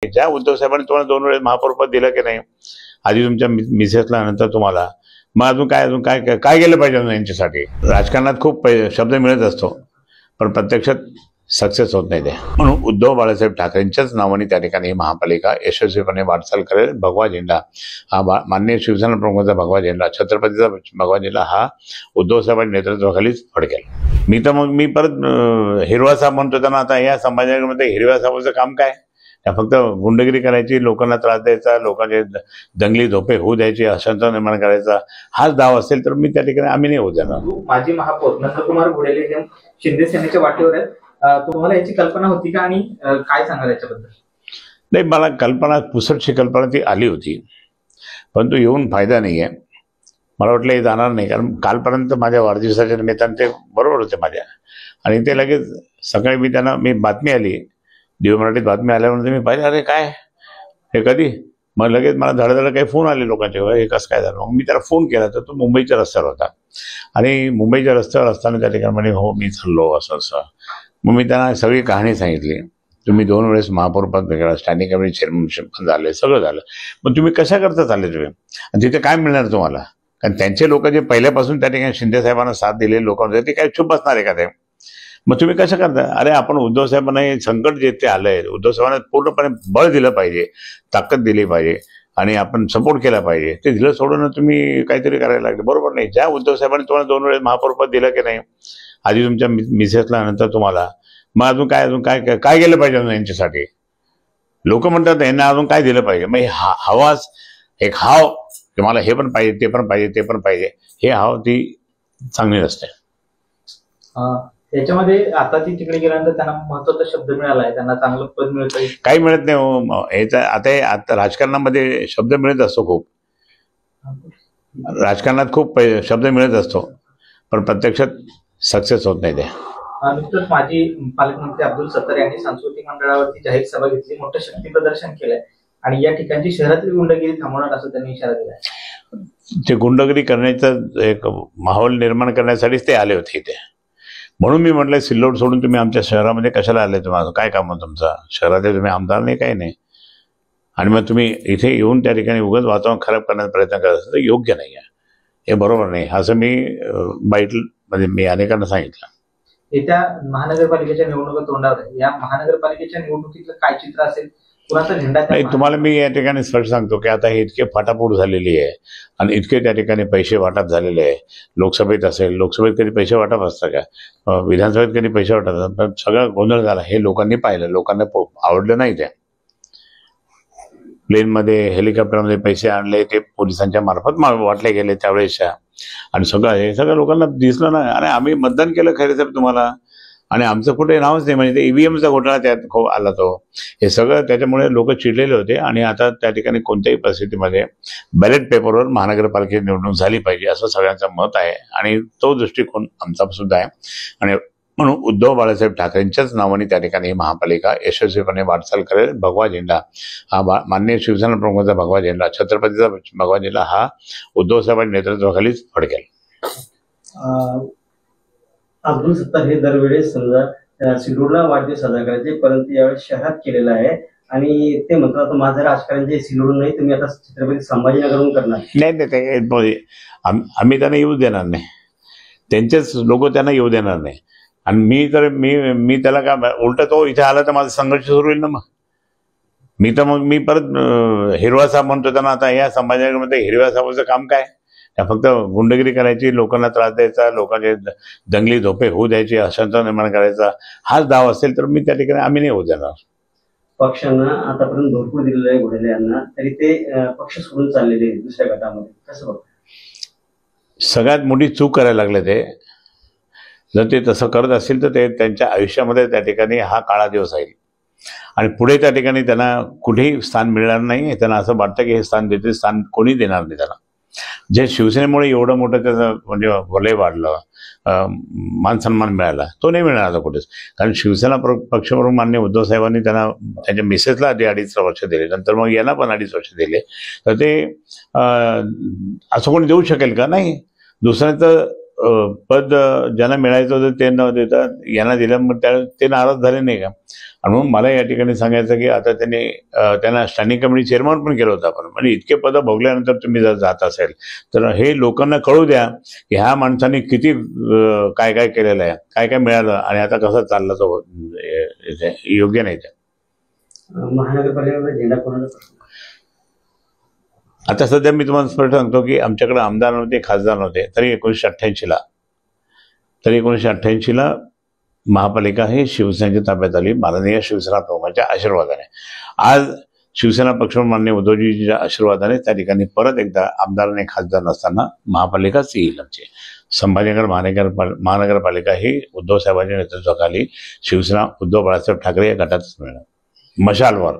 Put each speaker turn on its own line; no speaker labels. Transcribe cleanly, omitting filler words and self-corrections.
ज्या उद्धव साहेबांनी तुम्हाला 2 वेळेस महापौरपद दिलं की नाही, आधी तुमच्या मिसेसला, नंतर तुम्हाला, मग अजून काय काय काय केलं पाहिजे यांच्यासाठी? राजकारणात खूप शब्द मिळत असतो, पण प्रत्यक्षात सक्सेस होत नाही ते. म्हणून उद्धव बाळासाहेब ठाकरेंच्याच नावाने त्या ठिकाणी ही महापालिका यशस्वीपणे वाटचाल करेल. भगवा झेंडा हा माननीय शिवसेना प्रमुखांचा भगवा झेंडा, छत्रपतीचा भगवा झेंडा हा उद्धव साहेबांच्या नेतृत्वाखालीच फडकेल. मी परत हिरवा साहेब म्हणतो त्यांना, आता या संभाजीनगरमध्ये हिरव्या साहेबांचं काम काय? फक्त गुंडगिरी करायची, लोकांना त्रास द्यायचा, लोकांचे दंगली धोपे होऊ द्यायची, अशांत निर्माण करायचा, हाच डाव असेल तर मी त्या ठिकाणी आम्ही नाही होऊ देणार.
माजी महापौर नंदकुमार घोडेले हे शिंदे सेनेच्या वाटेवर आहेत. तुम्हाला याची कल्पना होती का आणि काय सांगाल याच्याबद्दल?
नाही, मला कल्पना, पुसटची कल्पना ती आली होती, परंतु येऊन फायदा नाही आहे. मला वाटलं हे जाणार नाही, कारण कालपर्यंत माझ्या वाढदिवसाच्या निमित्ताने ते बरोबर होते माझ्या, आणि ते लगेच सकाळी मी बातमी आली, दिव्य मराठीत बातमी आल्यानंतर मी पाहिजे, अरे काय हे कधी, मग लगेच मला धडधड काही फोन आले लोकांचे, हे कसं काय झालं. मग मी त्याला फोन केला तर तो मुंबईच्या रस्त्यावर होता, आणि मुंबईच्या रस्त्यावर असताना त्या ठिकाणी म्हणे, हो मी चाललो असं. मग मी त्यांना सगळी कहाणी सांगितली. तुम्ही 2 वेळेस महापौरपद वेगळा, स्टँडिंग कमिटी चेअरमनशिप झाले, सगळं झालं, पण तुम्ही कशा करता चालले तुम्ही, आणि तिथे काय मिळणार तुम्हाला? कारण त्यांचे लोक जे पहिल्यापासून त्या ठिकाणी शिंदे साहेबांना साथ दिलेले लोक होते, ते काय चुप असणार आहे का ते? मग तुम्ही कसं करता? अरे आपण उद्धव साहेबांना हे संकट जे ते आलंय, उद्धव साहेबांना पूर्णपणे बळ दिलं पाहिजे, ताकद दिली पाहिजे, आणि आपण सपोर्ट केला पाहिजे. ते दिलं सोडून तुम्ही काहीतरी करायला लागले, बरोबर नाही. ज्या उद्धव साहेबांनी तुम्हाला 2 वेळेस महापौरपद दिलं की नाही, आधी तुमच्या मिसेसला, नंतर तुम्हाला, मग अजून काय काय केलं पाहिजे यांच्यासाठी? लोक म्हणतात यांना अजून काय दिलं पाहिजे. मग हवाच एक हाव, की मला हे पण पाहिजे, ते पण पाहिजे, ते पण पाहिजे, हे हाव ती चांगली नसते.
त्याच्यामध्ये आता ती तिकडे गेल्यानंतर त्यांना महत्वाचा शब्द मिळाला आहे, त्यांना चांगलं पद मिळतं,
काही मिळत नाही हो. आता राजकारणामध्ये शब्द मिळत असतो, खूप राजकारणात खूप शब्द मिळत असतो, पण प्रत्यक्षात सक्सेस होत नाही ते.
नुकतंच माजी पालकमंत्री अब्दुल सत्तार यांनी सांस्कृतिक मंडळावरती जाहीर सभा घेतली, मोठं शक्ती प्रदर्शन केलंय, आणि या ठिकाणची शहरातली गुंडगिरी थांबवणार असं त्यांनी इशारा दिलाय.
ते गुंडगिरी करण्याचा एक माहोल निर्माण करण्यासाठीच ते आले होते इथे. म्हणून मी म्हटलं, सिल्लोड सोडून तुम्ही आमच्या शहरामध्ये कशाला आले? तुम्हाला काय काम आहे तुमचं? शहरातले तुम्ही आमदार नाही, काही नाही, आणि मग तुम्ही इथे येऊन त्या ठिकाणी उगाच वातावरण खराब करण्याचा प्रयत्न करत असता, योग्य नाही आहे, हे बरोबर नाही, असं मी बाईटमध्ये मी अनेकांना सांगितलं.
येत्या महानगरपालिकेच्या निवडणुका तोंडावर आहे, या महानगरपालिकेच्या निवडणुकीतलं काय चित्र असेल? कुणाचा झेंडा?
नाही, तुम्हाला मी या ठिकाणी स्पष्ट सांगतो की आता हे इतके फाटाफूट झालेली आहे, आणि इतके त्या ठिकाणी पैसे वाटप झालेले आहे. लोकसभेत असेल, लोकसभेत कधी पैसे वाटप असतं का? विधानसभेत कधी पैसे वाटप? पण सगळं गोंधळ झाला. हे लोकांनी पाहिलं, लोकांना आवडलं नाही. त्या प्लेनमध्ये, हेलिकॉप्टरमध्ये पैसे आणले, ते पोलिसांच्या मार्फत वाटले गेले त्यावेळेसच्या, आणि हे सगळं लोकांना दिसलं ना. आणि आम्ही मतदान केलं खरे साहेब तुम्हाला, आणि आमचं कुठे नावच नाही. म्हणजे ते ईव्हीएमचा घोटाळा त्यात आला तो, हे सगळं त्याच्यामुळे लोक चिडलेले होते. आणि आता त्या ठिकाणी कोणत्याही परिस्थितीमध्ये बॅलेट पेपरवर महानगरपालिकेची निवडणूक झाली पाहिजे असं सगळ्यांचं मत आहे, आणि तो दृष्टिकोन आमचा सुद्धा आहे. आणि म्हणून उद्धव बाळासाहेब ठाकरेंच्याच नावाने त्या ठिकाणी ही महापालिका यशस्वीपणे वाटचाल करेल. भगवा झेंडा हा माननीय शिवसेना प्रमुखांचा भगवा झेंडा, छत्रपतीचा भगवा झेंडा हा उद्धव साहेबांच्या नेतृत्वाखालीच फडकेल.
अब्दुल सत्तार हे दरवेळेस समजा सिल्लोडला वाढदिवस साजरा करायचे, परंतु यावेळेस शहरात केलेला आहे, आणि ते म्हणतात माझं राजकारण जे सिल्लोड नाही, तुम्ही आता छत्रपती संभाजीनगरहून करणार.
नाही, आम्ही त्यांना येऊ देणार नाही, त्यांचेच लोक त्यांना येऊ देणार नाही. आणि मी त्याला काय उलट, तो इथे आला तर माझा संघर्ष सुरू होईल ना. मग मी परत हिरवा साहेब म्हणतो त्यांना, आता या संभाजीनगरमध्ये हिरव्या साहेबांचं काम काय? फक्त गुंडगिरी करायची, लोकांना त्रास द्यायचा, लोकांचे दंगली धोपे होऊ द्यायची, अशांत निर्माण करायचा, हाच डाव असेल तर मी त्या ठिकाणी आम्ही नाही होऊ देणार.
पक्षांना आतापर्यंत भरपूर दिलेलं आहे घोडेले यांना, तरी ते पक्ष सोडून चाललेले दुसऱ्या गटामध्ये, कसं बघ?
सगळ्यात मोठी चूक करायला लागले ते. जर ते तसं करत असतील तर ते त्यांच्या आयुष्यामध्ये त्या ठिकाणी हा काळा दिवस आहे, आणि पुढे त्या ठिकाणी त्यांना कुठेही स्थान मिळणार नाही. त्यांना असं वाटतं की हे स्थान स्थान कोणी देणार नाही त्यांना. जे शिवसेनेमुळे एवढं मोठं त्याचं म्हणजे वलय वाढलं, मान सन्मान मिळाला, तो नाही मिळणार आता कुठेच. कारण शिवसेना पक्षप्रमुख माननीय उद्धव साहेबांनी त्यांना त्यांच्या मिसेसला आधी 2.5 वर्ष दिले, नंतर मग यांना पण 2.5 वर्ष दिले, तर ते असं कोणी देऊ शकेल का? नाही. दुसऱ्याचं पद ज्यांना मिळायचं होतं ते न देता यांना दिलं, मग ते नाराज झाले नाही का? आणि म्हणून मला या ठिकाणी सांगायचं की आता त्यांना स्टँडिंग कमिटी चेअरमन पण केलं होतं आपण. म्हणजे इतके पदं भोगल्यानंतर तुम्ही जर जात असेल तर हे लोकांना कळू द्या की ह्या माणसाने किती काय काय केलेलं आहे, काय काय मिळालं आणि आता कसं चाललं तो योग्य नाही ते.
महानगरपालिकेमध्ये झेंडा कोणाचा?
आता सध्या मी तुम्हाला स्पष्ट सांगतो की आमच्याकडे आमदार नव्हते, खासदार नव्हते, तरी 1988ला महापालिका ही शिवसेनेच्या ताब्यात आली माननीय शिवसेना प्रमुखांच्या आशीर्वादाने. आज शिवसेना पक्ष माननीय उद्धवजींच्या आशीर्वादाने त्या ठिकाणी परत एकदा आमदार आणि खासदार नसताना महापालिकाच येईल आमची. संभाजीनगर महानगरपालिका ही उद्धव साहेबांच्या नेतृत्वाखाली शिवसेना उद्धव बाळासाहेब ठाकरे या गटातच मिळणार मशालवर.